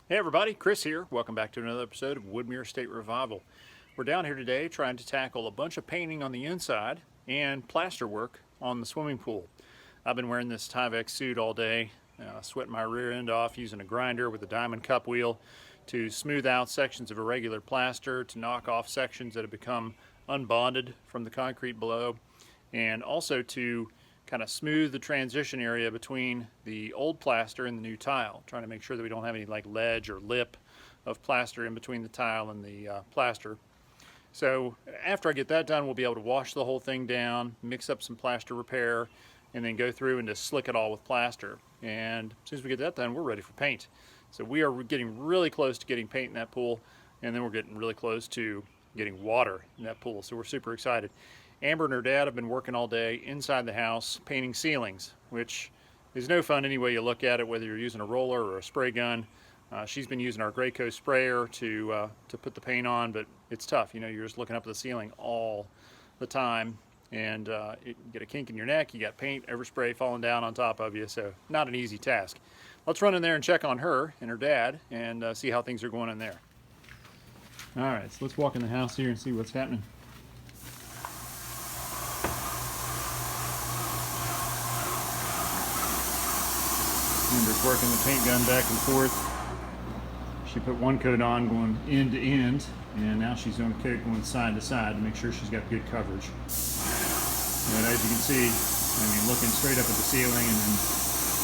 Hey everybody, Chris here. Welcome back to another episode of Woodmere State Revival. We're down here today trying to tackle a bunch of painting on the inside and plaster work on the swimming pool. I've been wearing this Tyvek suit all day, sweating my rear end off using a grinder with a diamond cup wheel to smooth out sections of irregular plaster, to knock off sections that have become unbonded from the concrete below, and also to kind of smooth the transition area between the old plaster and the new tile, trying to make sure that we don't have any like ledge or lip of plaster in between the tile and the plaster. So after I get that done, we'll be able to wash the whole thing down, mix up some plaster repair, and then go through and just slick it all with plaster. And as soon as we get that done, we're ready for paint. So we are getting really close to getting paint in that pool, and then we're getting really close to getting water in that pool. So we're super excited. Amber and her dad have been working all day inside the house painting ceilings, which is no fun any way you look at it, whether you're using a roller or a spray gun. She's been using our Gray Coast sprayer to put the paint on, but it's tough. You know, you're just looking up at the ceiling all the time, and you get a kink in your neck, you got paint, overspray falling down on top of you, so not an easy task. Let's run in there and check on her and her dad and see how things are going in there. All right, so let's walk in the house here and see what's happening. Amber's working the paint gun back and forth. She put one coat on going end to end, and now she's doing a coat going side to side to make sure she's got good coverage. And as you can see, I mean, looking straight up at the ceiling and then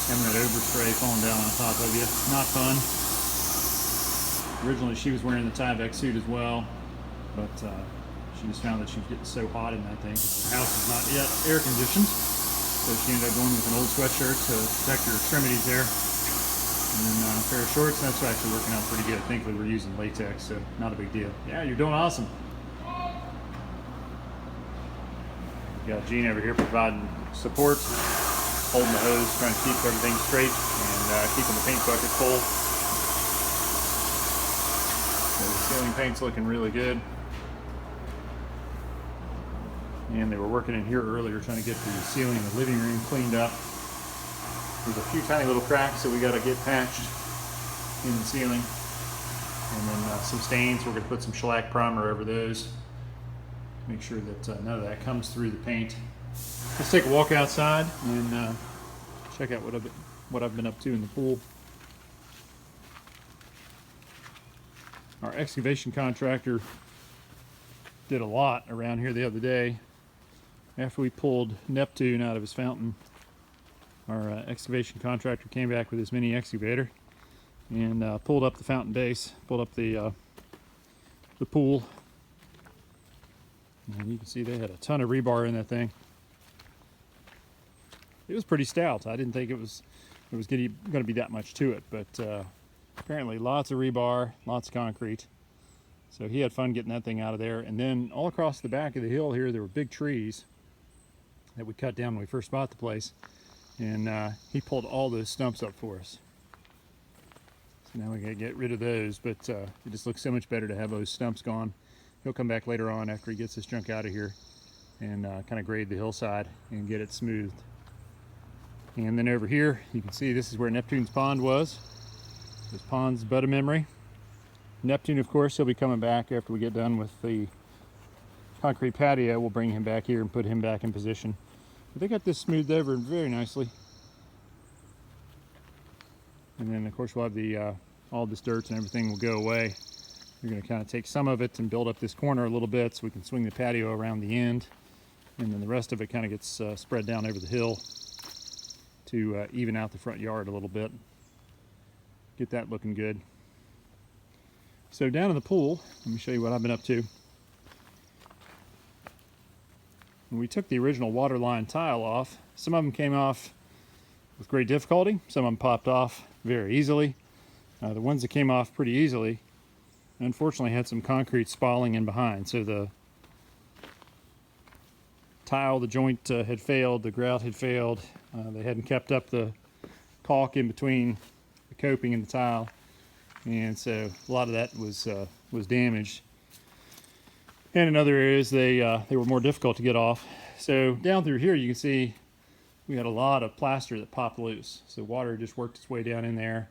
having that overspray falling down on top of you, not fun. Originally she was wearing the Tyvek suit as well, but she just found that she was getting so hot in that thing because the house is not yet air conditioned. So she ended up going with an old sweatshirt to protect her extremities there. And then a pair of shorts, that's actually working out pretty good. Thankfully we're using latex, so not a big deal. Yeah, you're doing awesome. Got Gene over here providing support, holding the hose, trying to keep everything straight and keeping the paint bucket full. So the ceiling paint's looking really good. And they were working in here earlier trying to get the ceiling in the living room cleaned up. There's a few tiny little cracks that we got to get patched in the ceiling. And then some stains, we're going to put some shellac primer over those. Make sure that none of that comes through the paint. Let's take a walk outside and check out what I've been up to in the pool. Our excavation contractor did a lot around here the other day. After we pulled Neptune out of his fountain, our excavation contractor came back with his mini excavator and pulled up the fountain base, pulled up the pool. And you can see they had a ton of rebar in that thing. It was pretty stout. I didn't think it was going to be that much to it, but apparently lots of rebar, lots of concrete. So he had fun getting that thing out of there. And then all across the back of the hill here, there were big trees that we cut down when we first bought the place. And he pulled all those stumps up for us. So now we gotta get rid of those, but it just looks so much better to have those stumps gone. He'll come back later on after he gets this junk out of here and kind of grade the hillside and get it smoothed. And then over here, you can see this is where Neptune's pond was. This pond's but a memory. Neptune, of course, he'll be coming back after we get done with the concrete patio. We'll bring him back here and put him back in position. But they got this smoothed over very nicely. And then, of course, we'll have the all this dirt and everything will go away. We're going to kind of take some of it and build up this corner a little bit so we can swing the patio around the end. And then the rest of it kind of gets spread down over the hill to even out the front yard a little bit. Get that looking good. So down in the pool, let me show you what I've been up to. When we took the original water line tile off, some of them came off with great difficulty. Some of them popped off very easily. The ones that came off pretty easily, unfortunately, had some concrete spalling in behind. So the tile, the joint had failed, the grout had failed. They hadn't kept up the caulk in between the coping and the tile. And so a lot of that was damaged. And in other areas, they were more difficult to get off. So down through here, you can see we had a lot of plaster that popped loose. So water just worked its way down in there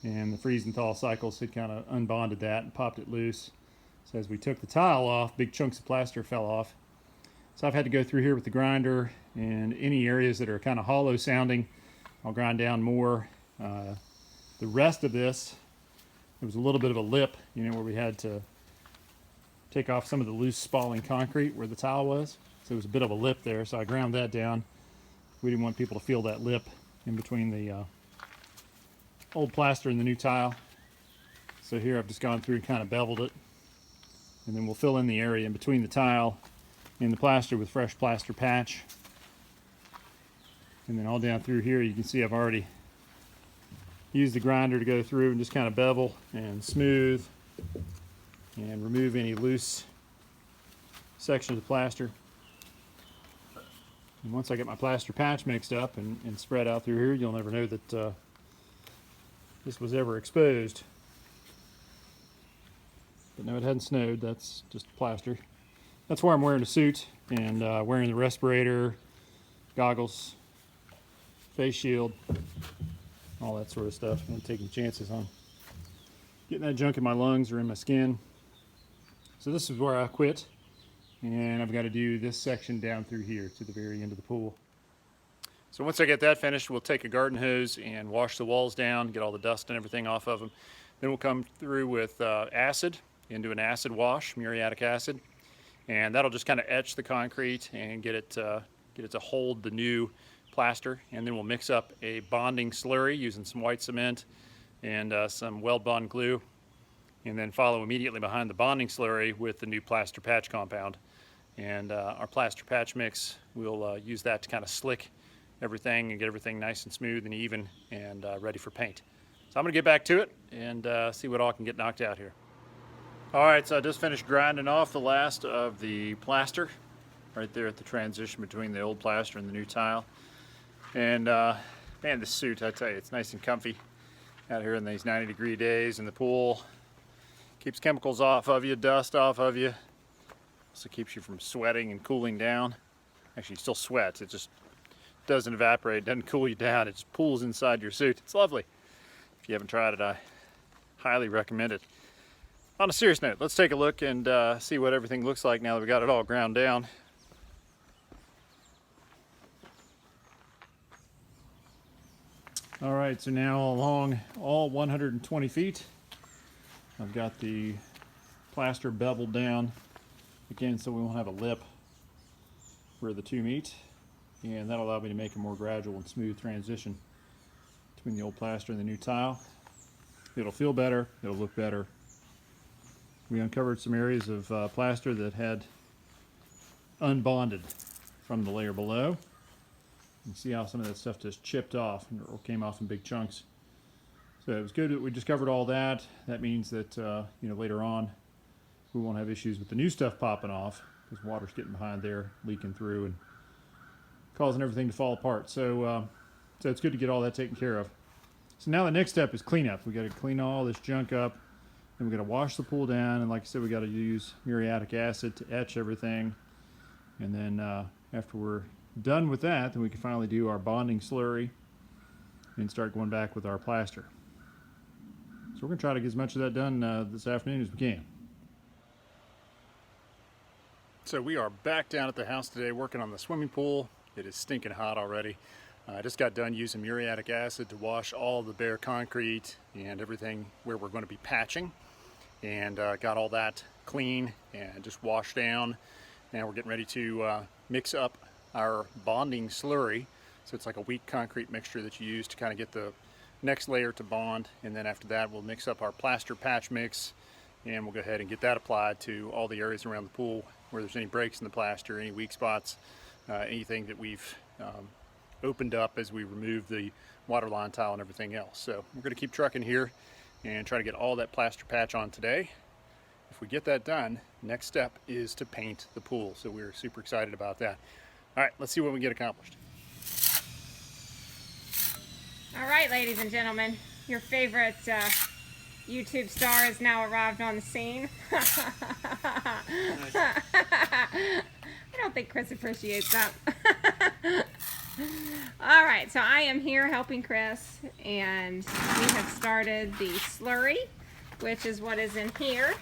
and the freeze and thaw cycles had kind of unbonded that and popped it loose. So as we took the tile off, big chunks of plaster fell off. So I've had to go through here with the grinder, and any areas that are kind of hollow sounding, I'll grind down more. The rest of this, there was a little bit of a lip, where we had to take off some of the loose spalling concrete where the tile was. So there was a bit of a lip there, so I ground that down. We didn't want people to feel that lip in between the old plaster and the new tile. So here I've just gone through and kind of beveled it. And then we'll fill in the area in between the tile and the plaster with fresh plaster patch. And then all down through here, you can see I've already used the grinder to go through and just kind of bevel and smooth and remove any loose sections of plaster. And once I get my plaster patch mixed up and spread out through here, you'll never know that this was ever exposed. But no, it hadn't snowed. That's just plaster. That's why I'm wearing a suit and wearing the respirator, goggles, face shield, all that sort of stuff. I'm taking chances on getting that junk in my lungs or in my skin. So this is where I quit, and I've got to do this section down through here to the very end of the pool. So once I get that finished, we'll take a garden hose and wash the walls down, get all the dust and everything off of them. Then we'll come through with acid and do an acid wash, muriatic acid, and that'll just kind of etch the concrete and get it to hold the new plaster. And then we'll mix up a bonding slurry using some white cement and some weld bond glue, and then follow immediately behind the bonding slurry with the new plaster patch compound. And our plaster patch mix, we'll use that to kind of slick everything and get everything nice and smooth and even and ready for paint. So I'm gonna get back to it and see what all can get knocked out here. All right, so I just finished grinding off the last of the plaster right there at the transition between the old plaster and the new tile. And man, this suit, I tell you, it's nice and comfy out here in these 90-degree days in the pool. Keeps chemicals off of you, dust off of you. Also keeps you from sweating and cooling down. Actually, you still sweat. It just doesn't evaporate, doesn't cool you down. It just pools inside your suit. It's lovely. If you haven't tried it, I highly recommend it. On a serious note, let's take a look and see what everything looks like now that we got it all ground down. All right, so now along all 120 feet, I've got the plaster beveled down again so we won't have a lip where the two meet, and that'll allow me to make a more gradual and smooth transition between the old plaster and the new tile. It'll feel better, it'll look better. We uncovered some areas of plaster that had unbonded from the layer below. You can see how some of that stuff just chipped off or came off in big chunks. So it was good that we discovered all that. That means that later on we won't have issues with the new stuff popping off because water's getting behind there, leaking through and causing everything to fall apart. So it's good to get all that taken care of. So now the next step is cleanup. We got to clean all this junk up, and we got to wash the pool down. And like I said, we got to use muriatic acid to etch everything. And then after we're done with that, then we can finally do our bonding slurry and start going back with our plaster. So we're going to try to get as much of that done this afternoon as we can. So we are back down at the house today working on the swimming pool. It is stinking hot already. I just got done using muriatic acid to wash all the bare concrete and everything where we're going to be patching, and got all that clean and just washed down. Now we're getting ready to mix up our bonding slurry. So it's like a weak concrete mixture that you use to kind of get the next layer to bond, and then after that we'll mix up our plaster patch mix, and we'll go ahead and get that applied to all the areas around the pool where there's any breaks in the plaster, any weak spots, anything that we've opened up as we remove the water line tile and everything else. So we're going to keep trucking here and try to get all that plaster patch on today. If we get that done, next step is to paint the pool. So we're super excited about that. All right, let's see what we get accomplished. All right, ladies and gentlemen, your favorite YouTube star has now arrived on the scene. I don't think Chris appreciates that. All right, so I am here helping Chris, and we have started the slurry, which is what is in here.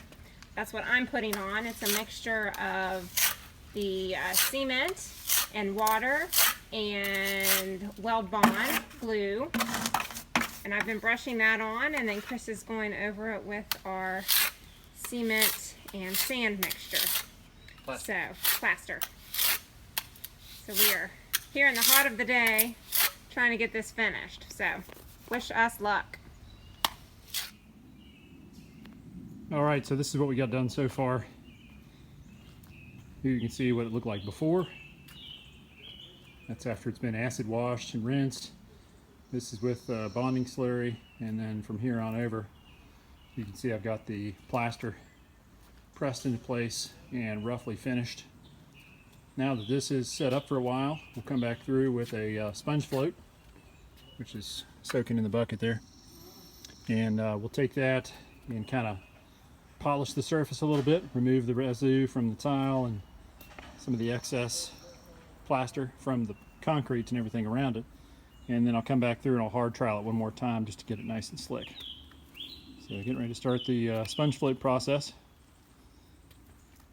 That's what I'm putting on. It's a mixture of the cement and water and weld bond glue, and I've been brushing that on, and then Chris is going over it with our cement and sand mixture. Plaster. So we are here in the hot of the day trying to get this finished. So wish us luck. All right, so this is what we got done so far. Here you can see what it looked like before. That's after it's been acid washed and rinsed. This is with bonding slurry, and then from here on over, you can see I've got the plaster pressed into place and roughly finished. Now that this is set up for a while, we'll come back through with a sponge float, which is soaking in the bucket there. And we'll take that and kind of polish the surface a little bit, remove the residue from the tile and some of the excess plaster from the concrete and everything around it. And then I'll come back through and I'll hard trowel it one more time just to get it nice and slick. So getting ready to start the sponge float process.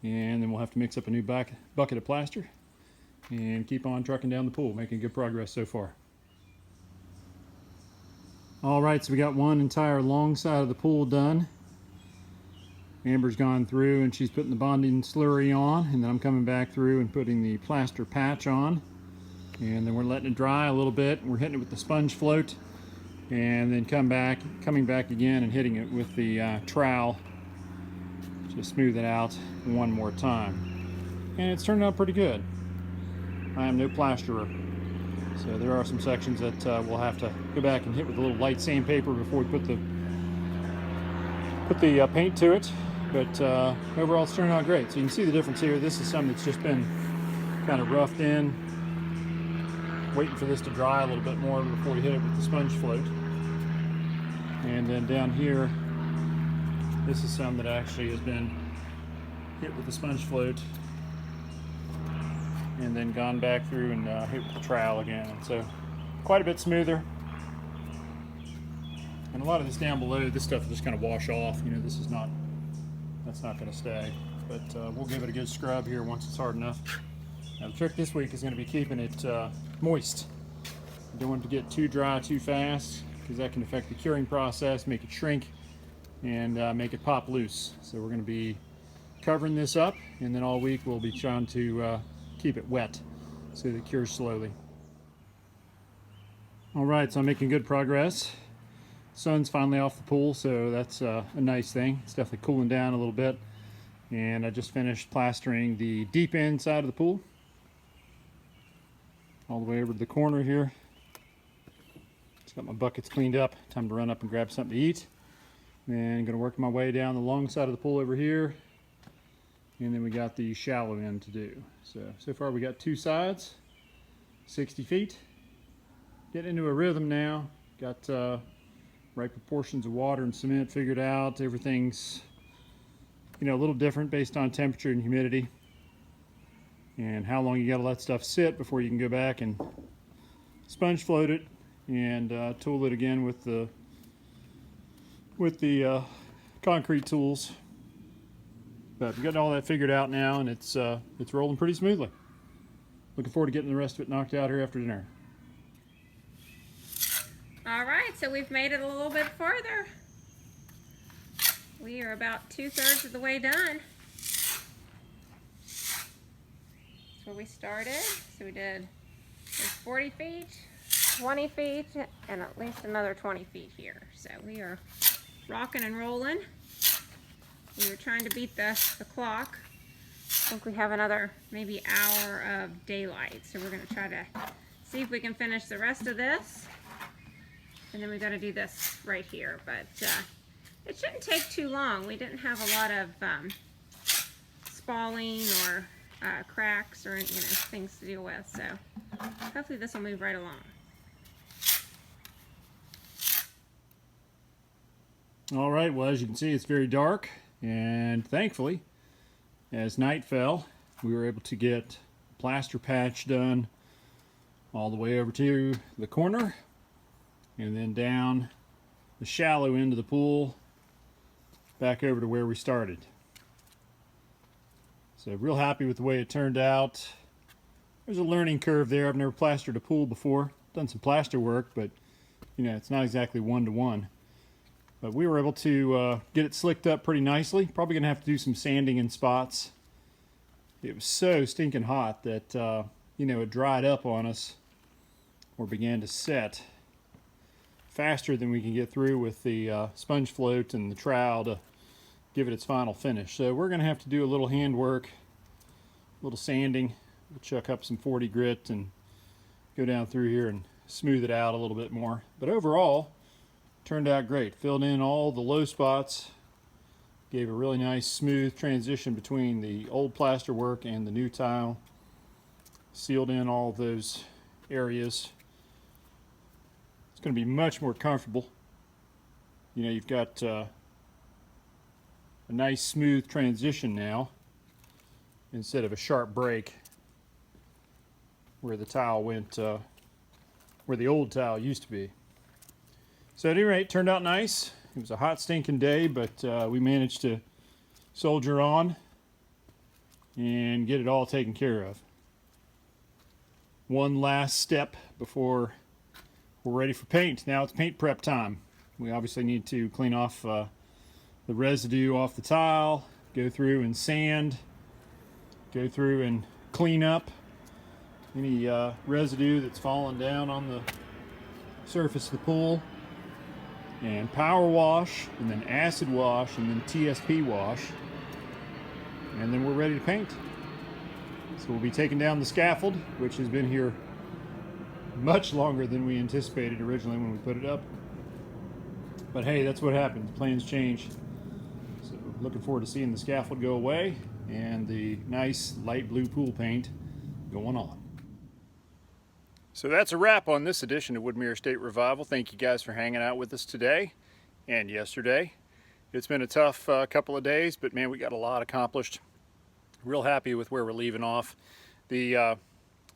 And then we'll have to mix up a new bucket of plaster and keep on trucking down the pool, making good progress so far. All right, so we got one entire long side of the pool done. Amber's gone through and she's putting the bonding slurry on, and then I'm coming back through and putting the plaster patch on. And then we're letting it dry a little bit. We're hitting it with the sponge float, and then coming back again and hitting it with the trowel to smooth it out one more time. And it's turned out pretty good. I am no plasterer, so there are some sections that we'll have to go back and hit with a little light sandpaper before we put the paint to it. But overall it's turned out great. So you can see the difference here. This is something that's just been kind of roughed in, waiting for this to dry a little bit more before we hit it with the sponge float. And then down here, this is some that actually has been hit with the sponge float and then gone back through and hit with the trowel again. So quite a bit smoother. And a lot of this down below, this stuff will just kind of wash off. You know, that's not going to stay. But we'll give it a good scrub here once it's hard enough. Now the trick this week is going to be keeping it moist. You don't want it to get too dry too fast, because that can affect the curing process, make it shrink, and make it pop loose. So we're going to be covering this up, and then all week we'll be trying to keep it wet so that it cures slowly. All right, so I'm making good progress. Sun's finally off the pool, so that's a nice thing. It's definitely cooling down a little bit. And I just finished plastering the deep end side of the pool, all the way over to the corner here. Just got my buckets cleaned up. Time to run up and grab something to eat. And I'm going to work my way down the long side of the pool over here. And then we got the shallow end to do. So far we got two sides, 60 feet. Getting into a rhythm now. Got right proportions of water and cement figured out. Everything's, you know, a little different based on temperature and humidity, and how long you got to let stuff sit before you can go back and sponge float it and tool it again with the concrete tools. But we got all that figured out now, and it's rolling pretty smoothly. Looking forward to getting the rest of it knocked out here after dinner. All right, so we've made it a little bit further. We are about 2/3 of the way done. That's where we started. So we did 40 feet, 20 feet, and at least another 20 feet here. So we are rocking and rolling. We were trying to beat the clock. I think we have another maybe hour of daylight. So we're going to try to see if we can finish the rest of this. And then we got to do this right here. But it shouldn't take too long. We didn't have a lot of spalling or cracks or things to deal with. So hopefully this will move right along. All right, well, as you can see, it's very dark, and thankfully, as night fell, we were able to get plaster patch done all the way over to the corner, and then down the shallow end of the pool back over to where we started. So real happy with the way it turned out. There's a learning curve there. I've never plastered a pool before. Done some plaster work, but you know, it's not exactly one-to-one. But we were able to get it slicked up pretty nicely. Probably gonna have to do some sanding in spots. It was so stinking hot that you know, it dried up on us or began to set faster than we can get through with the sponge float and the trowel to give it its final finish. So we're gonna have to do a little hand work, a little sanding. We'll chuck up some 40 grit and go down through here and smooth it out a little bit more. But overall, turned out great. Filled in all the low spots, gave a really nice smooth transition between the old plaster work and the new tile. Sealed in all of those areas. It's going to be much more comfortable. You know, you've got a nice smooth transition now instead of a sharp break where the tile went, where the old tile used to be. So at any rate, turned out nice. It was a hot stinking day, but we managed to soldier on and get it all taken care of. One last step before we're ready for paint. Now it's paint prep time. We obviously need to clean off the residue off the tile, go through and sand, go through and clean up any residue that's fallen down on the surface of the pool, and power wash, and then acid wash, and then TSP wash, and then we're ready to paint. So we'll be taking down the scaffold, which has been here much longer than we anticipated originally when we put it up. But hey, that's what happens. Plans change. So looking forward to seeing the scaffold go away and the nice light blue pool paint going on. So that's a wrap on this edition of Woodmere State Revival. Thank you guys for hanging out with us today and yesterday. It's been a tough couple of days, but man, we got a lot accomplished. Real happy with where we're leaving off. The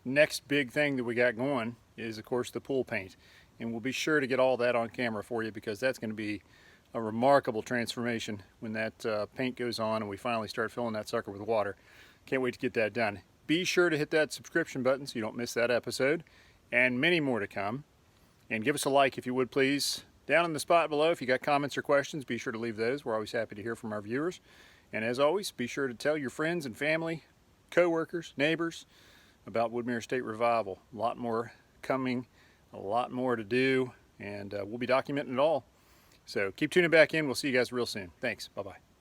next big thing that we got going is, of course, the pool paint. And we'll be sure to get all that on camera for you, because that's going to be a remarkable transformation when that paint goes on and we finally start filling that sucker with water. Can't wait to get that done. Be sure to hit that subscription button so you don't miss that episode, and many more to come. And give us a like if you would, please. Down in the spot below, if you got comments or questions, be sure to leave those. We're always happy to hear from our viewers. And as always, be sure to tell your friends and family, co-workers, neighbors about Woodmere State Revival. A lot more coming, a lot more to do, and we'll be documenting it all. So keep tuning back in. We'll see you guys real soon. Thanks. Bye-bye.